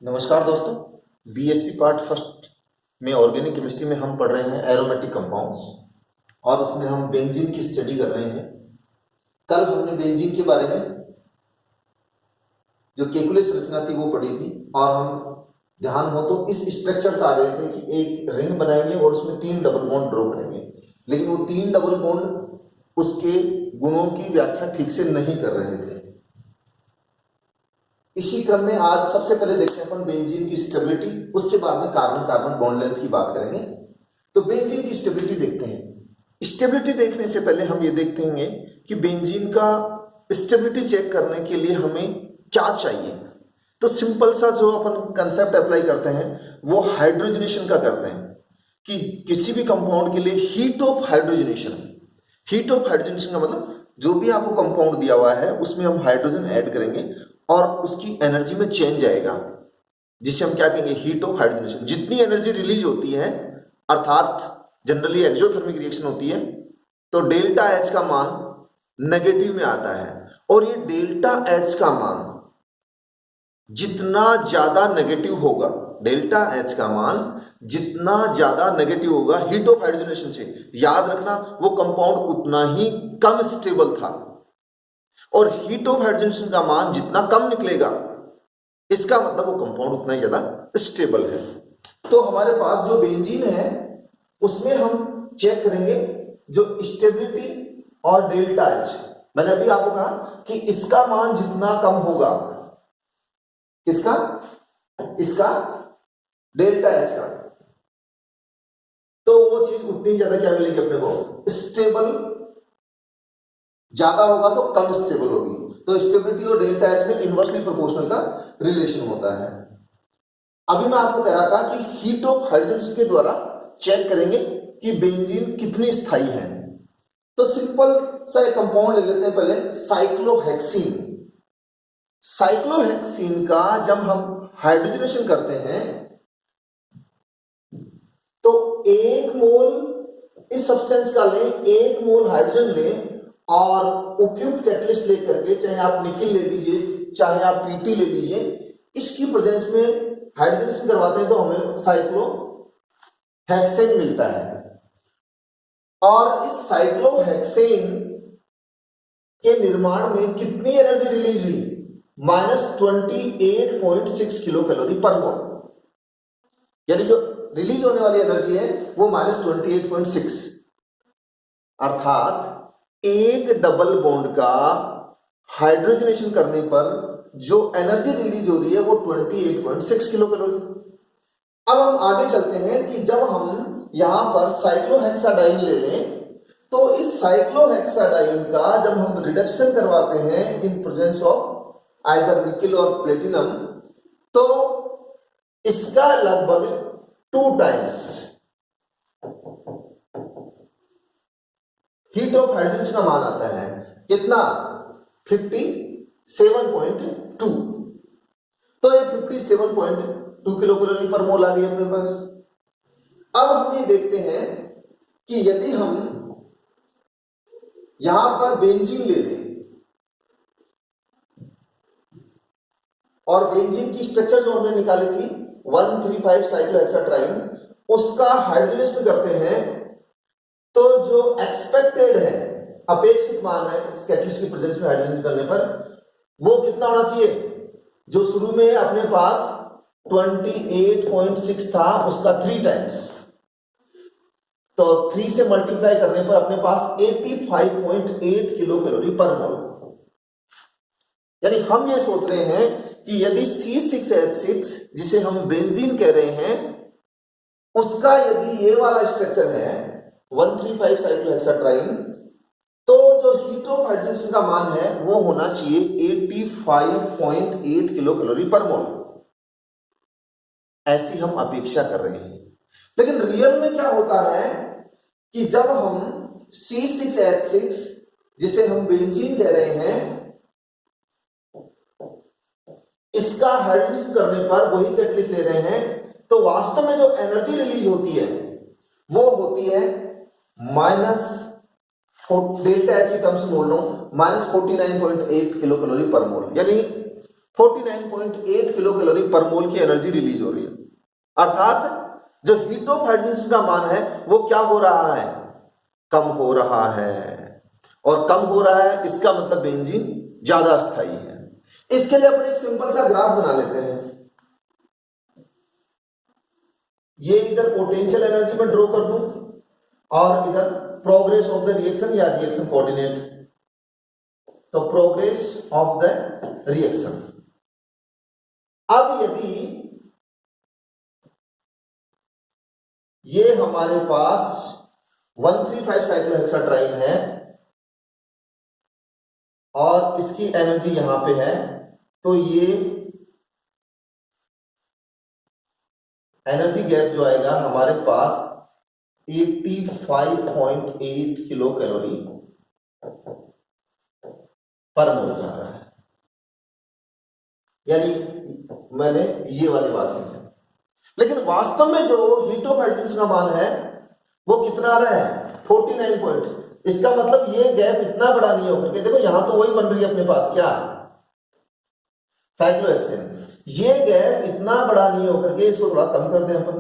नमस्कार दोस्तों। BSc part first में ऑर्गेनिक केमिस्ट्री में हम पढ़ रहे हैं एरोमेटिक कंपाउंड्स और उसमें हम बेंजीन की स्टडी कर रहे हैं। कल हमने बेंजीन के बारे में जो केकुलस संरचना थी वो पढ़ी थी और हम ध्यान हो तो इस स्ट्रक्चर का आ रहे थे कि एक रिंग बनाएंगे और उसमें 3 डबल बॉन्ड ड्रॉ करेंगे, लेकिन वो 3 डबल बॉन्ड उसके गुणों की व्याख्या ठीक से नहीं कर रहे थे। इसी क्रम में आज सबसे पहले देखते हैं अपन बेंजीन की स्टेबिलिटी, उसके बाद में कार्बन कार्बन बॉन्ड लेंथ की बात करेंगे। तो बेंजीन की स्टेबिलिटी देखते हैं। स्टेबिलिटी देखने से पहले हम ये देखते हैं कि बेंजीन का स्टेबिलिटी चेक करने के लिए हमें क्या चाहिए। तो सिंपल सा जो अपन कंसेप्ट अप्लाई करते हैं वो हाइड्रोजनेशन का करते हैं कि किसी भी कंपाउंड के लिए heat of hydrogenation. Heat of hydrogenation का मतलब जो भी आपको कंपाउंड दिया हुआ है उसमें हम हाइड्रोजन ऐड करेंगे और उसकी एनर्जी में चेंज आएगा, जिसे हम क्या कहेंगे, हीट ऑफ हाइड्रोजनेशन। जितनी एनर्जी रिलीज होती है, अर्थात जनरली एक्सोथर्मिक रिएक्शन होती है, तो डेल्टा एच का मान नेगेटिव में आता है और ये डेल्टा एच का मान जितना ज्यादा नेगेटिव होगा, डेल्टा एच का मान जितना ज्यादा नेगेटिव होगा हीट ऑफ हाइड्रोजनेशन से, याद रखना वो कंपाउंड उतना ही कम स्टेबल था। और हीट ऑफ हाइड्रोजनेशन का मान जितना कम निकलेगा इसका मतलब वो कंपाउंड उतना ही ज्यादा स्टेबल है। तो हमारे पास जो बेंजीन है उसमें हम चेक करेंगे जो स्टेबिलिटी और डेल्टा एच। मैंने अभी आपको कहा कि इसका मान जितना कम होगा, इसका डेल्टा एच का, तो वो चीज उतनी ज्यादा क्या मिलेगी अपने को, स्टेबल। ज्यादा होगा तो कम स्टेबल होगी। तो स्टेबिलिटी और डेल्टा एच में इनवर्सली प्रोपोर्शनल का रिलेशन होता है। अभी मैं आपको कह रहा था कि हीट ऑफ हाइड्रोजन के द्वारा चेक करेंगे कि बेंजीन कितनी स्थायी है। तो सिंपल सा एक कंपाउंड ले लेते हैं पहले, साइक्लोहेक्सीन। साइक्लोहेक्सीन का जब हम हाइड्रोजनेशन करते हैं तो 1 मोल इस सब्सटेंस का लें, 1 मोल हाइड्रोजन लें और उपयुक्त कैटलिस्ट लेकर के, चाहे आप निकिल ले लीजिए चाहे आप पीटी ले लीजिए, इसकी प्रेजेंस में हाइड्रोजनेशन करवाते हैं तो हमें साइक्लोहेक्सेन मिलता है। और इस साइक्लोहेक्सेन के निर्माण में कितनी एनर्जी रिलीज हुई, -28.6 किलो कैलोरी पर मोल। यानी जो रिलीज होने वाली एनर्जी है वो -28.6, अर्थात एक डबल बॉन्ड का हाइड्रोजनेशन करने पर जो एनर्जी रिलीज हो रही है वो 28.6 किलो कैलोरी। अब हम आगे चलते हैं कि जब हम यहां पर साइक्लोहेक्साडाइन ले लें तो इस साइक्लोहेक्साडाइन का जब हम रिडक्शन करवाते हैं in presence of either nickel और प्लेटिनम, तो इसका लगभग 2 टाइम्स हीट ऑफ हाइड्रोजन का मान आता है। कितना, 57.2। तो ये 57.2 किलो कैलोरी पर मोल आ गई अपने पास। अब हम ये देखते हैं कि यदि हम यहां पर बेंजीन ले लें और बेंजीन की स्ट्रक्चर जो हमने निकाली थी 135 साइक्लोहेक्साट्राइन, उसका हाइड्रोजनेशन करते हैं तो जो एक्सपेक्टेड है, अपेक्षित मान है इस कैटलिस्ट की प्रेजेंस में हाइड्रोजन करने पर, वो कितना होना चाहिए, जो शुरू में अपने पास 28.6 था उसका 3 टाइम्स, तो 3 से मल्टीप्लाई करने पर अपने पास 85.8 किलो कैलोरी पर मोल। यानी हम ये सोच रहे हैं कि यदि C6H6 जिसे हम बेंजीन कह रहे हैं उसका यदि ये वाला स्ट्रक्चर है 135 साइक्लोहेक्साट्राइन, तो जो हीट ऑफ हाइड्रोजनेशन का मान है वो होना चाहिए 85.8 किलो कैलोरी पर मोल। ऐसी हम अपेक्षा कर रहे हैं, लेकिन रियल में क्या होता है कि जब हम C6H6 जिसे हम बेंजीन कह रहे हैं इसका हाइड्रोजनेशन करने पर वही कैटलिस्ट ले रहे हैं, तो वास्तव में जो एनर्जी रिलीज होती है वो होती है डेल्टा एच की टर्म्स में बोल रहा हूं, -49.8 किलो कैलोरी पर मोल। यानी 49.8 किलो कैलोरी पर मोल की एनर्जी रिलीज हो रही है। अर्थात जो हीट ऑफ हाइड्रोजन का मान है वो क्या हो रहा है, कम हो रहा है। और कम हो रहा है इसका मतलब बेंजीन ज्यादा स्थायी है। इसके लिए अपन एक सिंपल सा ग्राफ बना लेते हैं। ये इधर पोटेंशियल एनर्जी में ड्रॉ कर दूं और इधर प्रोग्रेस ऑफ द रिएक्शन या रिएक्शन कोऑर्डिनेट। तो प्रोग्रेस ऑफ द रिएक्शन। अब यदि ये हमारे पास 135 साइक्लोहेक्साट्राइन है और इसकी एनर्जी यहां पे है, तो ये एनर्जी गैप जो आएगा हमारे पास 85.8 किलो कैलोरी पर मोल आ रहा है। यानी मैंने ये वाली बात लिखी, लेकिन वास्तव में जो हीट ऑफ हाइड्रोजन का मान है वो कितना आ रहा है, 49 पॉइंट। इसका मतलब ये गैप इतना बड़ा नहीं होकर के, देखो यहां तो वही बन रही है अपने पास क्या, साइक्लोहेक्सेन। ये गैप इतना बड़ा नहीं होकर के इसको थोड़ा कम कर दें अपन।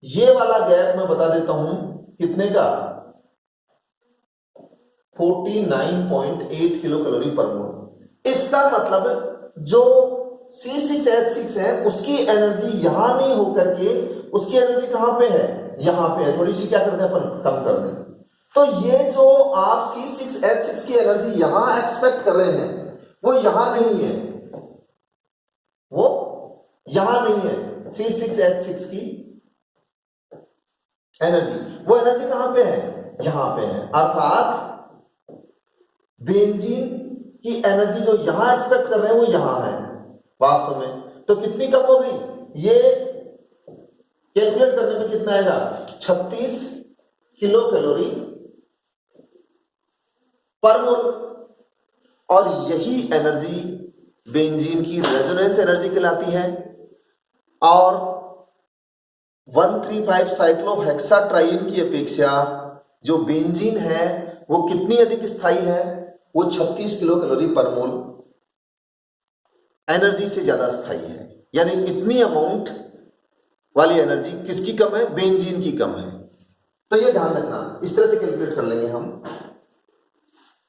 ये वाला गैप मैं बता देता हूं कितने का, 49.8 किलो कैलोरी पर मोल। इसका मतलब जो C6H6 है उसकी एनर्जी यहां नहीं होकर के उसकी एनर्जी कहां पे है, यहां पे है। थोड़ी सी क्या कर दें अपन, कम कर दें। तो ये जो आप C6H6 की एनर्जी यहां एक्सपेक्ट कर रहे हैं वो यहां नहीं है, वो यहां नहीं है। C6H6 की एनर्जी, वो एनर्जी कहां पे है, यहां पे है। अर्थात बेंजीन की एनर्जी जो यहां एक्सपेक्ट कर रहे हैं वो यहां है वास्तव में। तो कितनी कम हो गई, ये कैलकुलेट करने में कितना आएगा, 36 किलो कैलोरी पर मोल। और यही एनर्जी बेंजीन की रेजोनेंस एनर्जी कहलाती है। और 135 साइक्लोहेक्साट्राइन की अपेक्षा जो बेंजीन है वो कितनी अधिक स्थायी है, वो 36 किलो कैलोरी पर मोल एनर्जी से ज्यादा स्थायी है। यानी इतनी अमाउंट वाली एनर्जी किसकी कम है, बेंजीन की कम है। तो ये ध्यान रखना, इस तरह से कैलकुलेट कर लेंगे हम।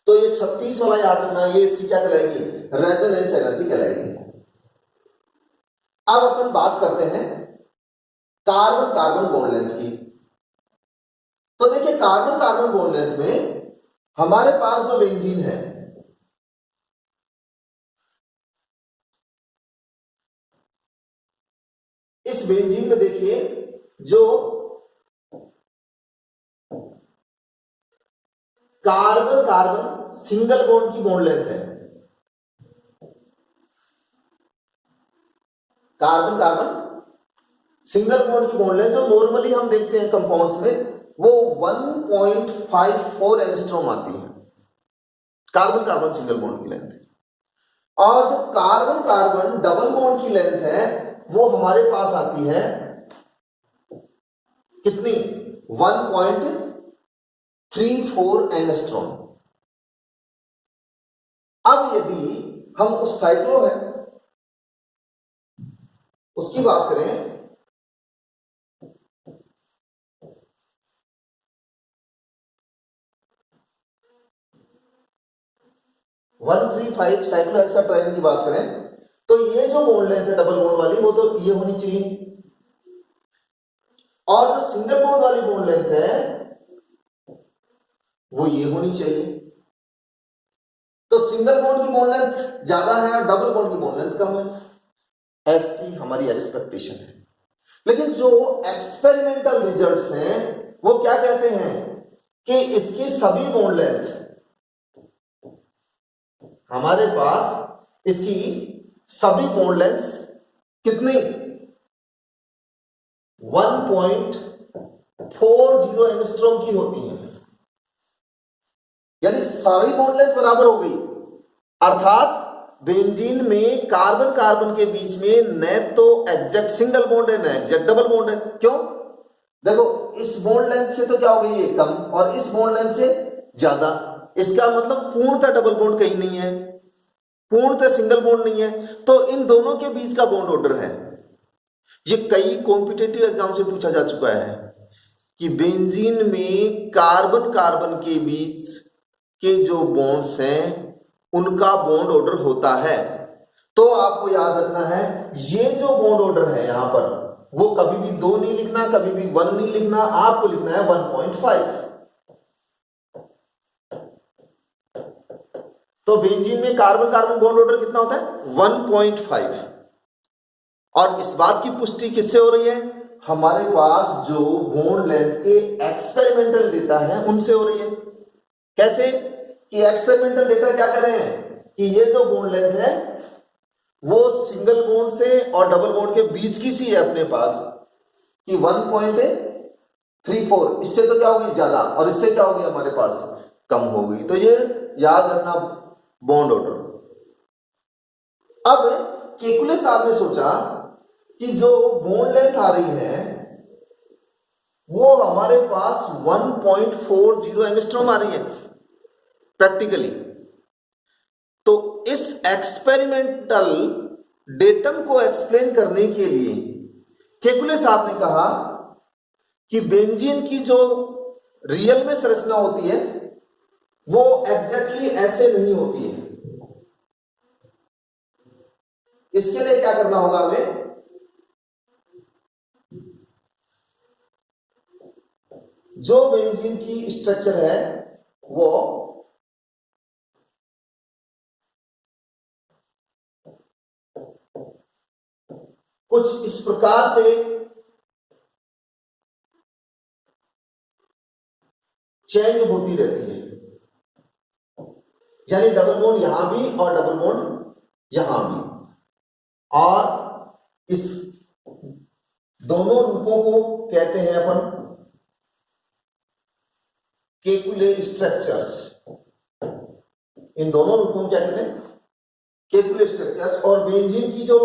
तो ये 36 वाला याद रखना, ये इसकी क्या कहलाएगी, रेजोनेंस एनर्जी कहलाएगी। अब अपन बात करते हैं कार्बन कार्बन बॉन्ड लेंथ की। तो देखिए कार्बन कार्बन बॉन्ड लेंथ में हमारे पास जो बेंजीन है, इस बेंजीन में देखिए जो कार्बन कार्बन सिंगल बॉन्ड की बॉन्ड लेंथ है, कार्बन कार्बन सिंगल बॉन्ड की बॉन्ड लेंथ जो नॉर्मली हम देखते हैं कंपाउंड्स में, वो 1.54 एंगस्ट्रॉम आती है, कार्बन कार्बन सिंगल बॉन्ड की लेंथ। और जो कार्बन कार्बन डबल बॉन्ड की लेंथ है वो हमारे पास आती है कितनी, 1.34 एंगस्ट्रॉम। अब यदि हम उस साइक्लो है उसकी बात करें, साइक्लोहेक्साट्राइन की बात करें, तो ये जो बॉन्ड लेंथ है डबल बॉन्ड वाली वो तो ये होनी चाहिए, और जो सिंगल बॉन्ड वाली बॉन्ड लेंथ है वो ये होनी चाहिए। तो सिंगल बॉन्ड की बॉन्ड लेंथ ज्यादा है और डबल बॉन्ड की बॉन्ड लेंथ कम है, ऐसी हमारी एक्सपेक्टेशन है। लेकिन जो एक्सपेरिमेंटल रिजल्ट्स हैं वो क्या कहते हैं कि इसकी सभी बॉन्ड लेंथ, हमारे पास इसकी सभी बॉन्ड लेंथ्स कितनी, 1.40 एंगस्ट्रॉम की होती हैं। यानी सारी बॉन्ड लेंथ बराबर हो गई। अर्थात बेंजीन में कार्बन कार्बन के बीच में न तो एग्जैक्ट सिंगल बॉन्ड है न एग्जैक्ट डबल बॉन्ड है। क्यों, देखो इस बॉन्ड लेंथ से तो क्या हो गई, ये कम, और इस बॉन्ड लेंथ से ज्यादा। इसका मतलब पूर्णतः डबल बॉन्ड कहीं नहीं है, पूर्णतः सिंगल बॉन्ड नहीं है, तो इन दोनों के बीच का बॉन्ड ऑर्डर है। ये कई कॉम्पिटिटिव एग्जाम से पूछा जा चुका है कि बेंजीन में कार्बन कार्बन के बीच के जो बॉन्ड्स हैं उनका बॉन्ड ऑर्डर होता है। तो आपको याद रखना है ये जो बॉन्ड ऑर्डर है यहां पर वो कभी भी 2 नहीं लिखना, कभी भी 1 नहीं लिखना, आपको लिखना है 1.5। तो बेंजीन में कार्बन कार्बन बॉन्ड ऑर्डर कितना होता है 1.5। और इस बात की पुष्टि किससे हो रही है, हमारे पास जो बॉन्ड लेंथ के एक्सपेरिमेंटल डेटा है उनसे हो रही है। कैसे कि एक्सपेरिमेंटल डेटा क्या कर रहे हैं कि ये जो बॉन्ड लेंथ है वो सिंगल बॉन्ड से और डबल बॉन्ड के बीच की सी है अपने पास कि 1.34, इससे तो क्या होगी ज्यादा और इससे क्या होगी हमारे पास कम होगी। तो ये याद रखना बॉन्ड ऑर्डर। अब केकुले साहब ने सोचा कि जो बॉन्ड लेंथ आ रही है वो हमारे पास 1.40 एंगस्ट्रॉम आ रही है प्रैक्टिकली। तो इस एक्सपेरिमेंटल डेटम को एक्सप्लेन करने के लिए केकुले साहब ने कहा कि बेंजीन की जो रियल में संरचना होती है वो एग्जैक्टली ऐसे नहीं होती है। इसके लिए क्या करना होगा हमें, जो बेंजीन की स्ट्रक्चर है वो कुछ इस प्रकार से चेंज होती रहती है, यानी डबल बॉन्ड यहां भी और डबल बॉन्ड यहां भी। और इस दोनों रूपों को कहते हैं अपन केकुले स्ट्रक्चर्स। इन दोनों रूपों को क्या कहते हैं केकुले स्ट्रक्चर्स। और बेंजीन की जो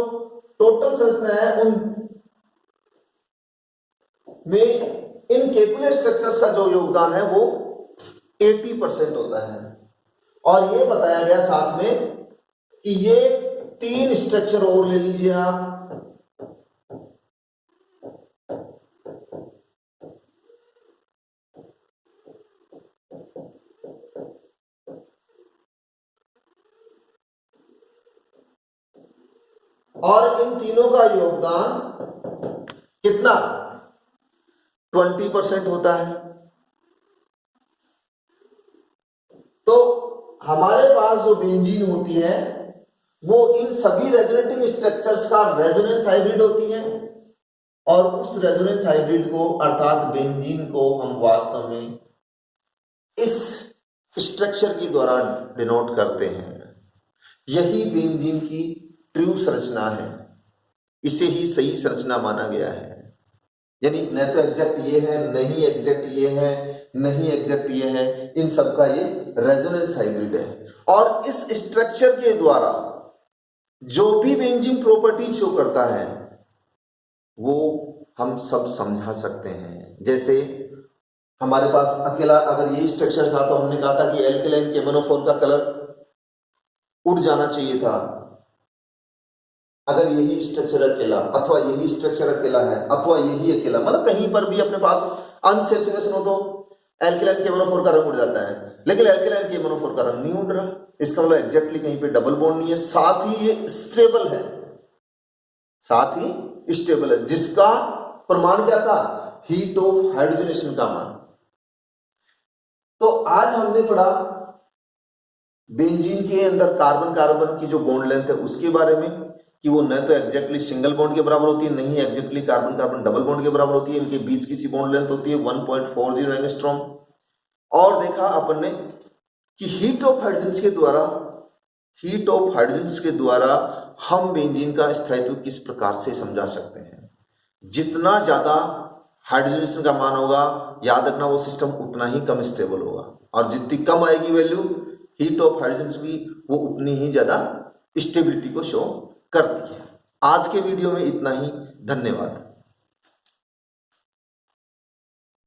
टोटल संरचना है उन में इन केकुले स्ट्रक्चर्स का जो योगदान है वो 80% होता है। और ये बताया गया साथ में कि ये 3 स्ट्रक्चर और ले लीजिए आप, और इन तीनों का योगदान कितना 20% होता है। तो हमारे पास जो बेंजीन होती है वो इन सभी रेजोनेटिंग स्ट्रक्चर्स का रेजोनेंस हाइब्रिड होती है, और उस रेजोनेंस हाइब्रिड को अर्थात बेंजीन को हम वास्तव में इस स्ट्रक्चर के द्वारा डिनोट करते हैं। यही बेंजीन की ट्रू संरचना है, इसे ही सही संरचना माना गया है। यानी न तो एग्जैक्ट ये है, नहीं एग्जैक्ट ये है, नहीं एग्जैक्ट ये है, इन सब का ये रेजोनेंस हाइब्रिड है। और इस स्ट्रक्चर के द्वारा जो भी बेंजीन प्रॉपर्टी शो करता है वो हम सब समझा सकते हैं। जैसे हमारे पास अकेला अगर ये स्ट्रक्चर था तो हमने कहा था कि एल्केलाइन KMnO4 का कलर उड़ जाना चाहिए था। अगर यही स्ट्रक्चर अकेला अथवा यही स्ट्रक्चर अकेला है अथवा यही अकेला, मतलब कहीं पर भी अपने पास अनसैचुरेशन हो तो एल्केलाइन KMnO4 का रंग उड़ जाता है, लेकिन एल्केलाइन KMnO4 का रंग नहीं उड़ रहा। इसका मतलब एग्जैक्टली कहीं पे डबल बॉन्ड नहीं है, साथ ही ये स्टेबल है, साथ ही स्टेबल है, जिसका प्रमाण क्या था हीट ऑफ हाइड्रोजनेशन का मान। तो आज हमने पढ़ा बेंजीन के अंदर कार्बन कार्बन की जो बॉन्ड लेंथ है उसके बारे में कि वो न तो एग्जैक्टली सिंगल बॉन्ड के बराबर होती है, नहीं exactly carbon carbon double bond के बराबर होती है, इनके बीच की सी बॉन्ड लेंथ होती है 1.40 एंगस्ट्रॉम। और देखा अपन ने कि हीट ऑफ हाइड्रोजन्स के द्वारा हम बेंजीन का स्थायित्व किस प्रकार से समझा सकते हैं। जितना ज्यादा हाइड्रोजनेशन का मान होगा, याद रखना वो सिस्टम उतना ही कम स्टेबल होगा, और जितनी कम आएगी वैल्यू हीट ऑफ हाइड्रोजन्स भी, वो उतनी ही ज्यादा स्टेबिलिटी को शो करती है। आज के वीडियो में इतना ही, धन्यवाद।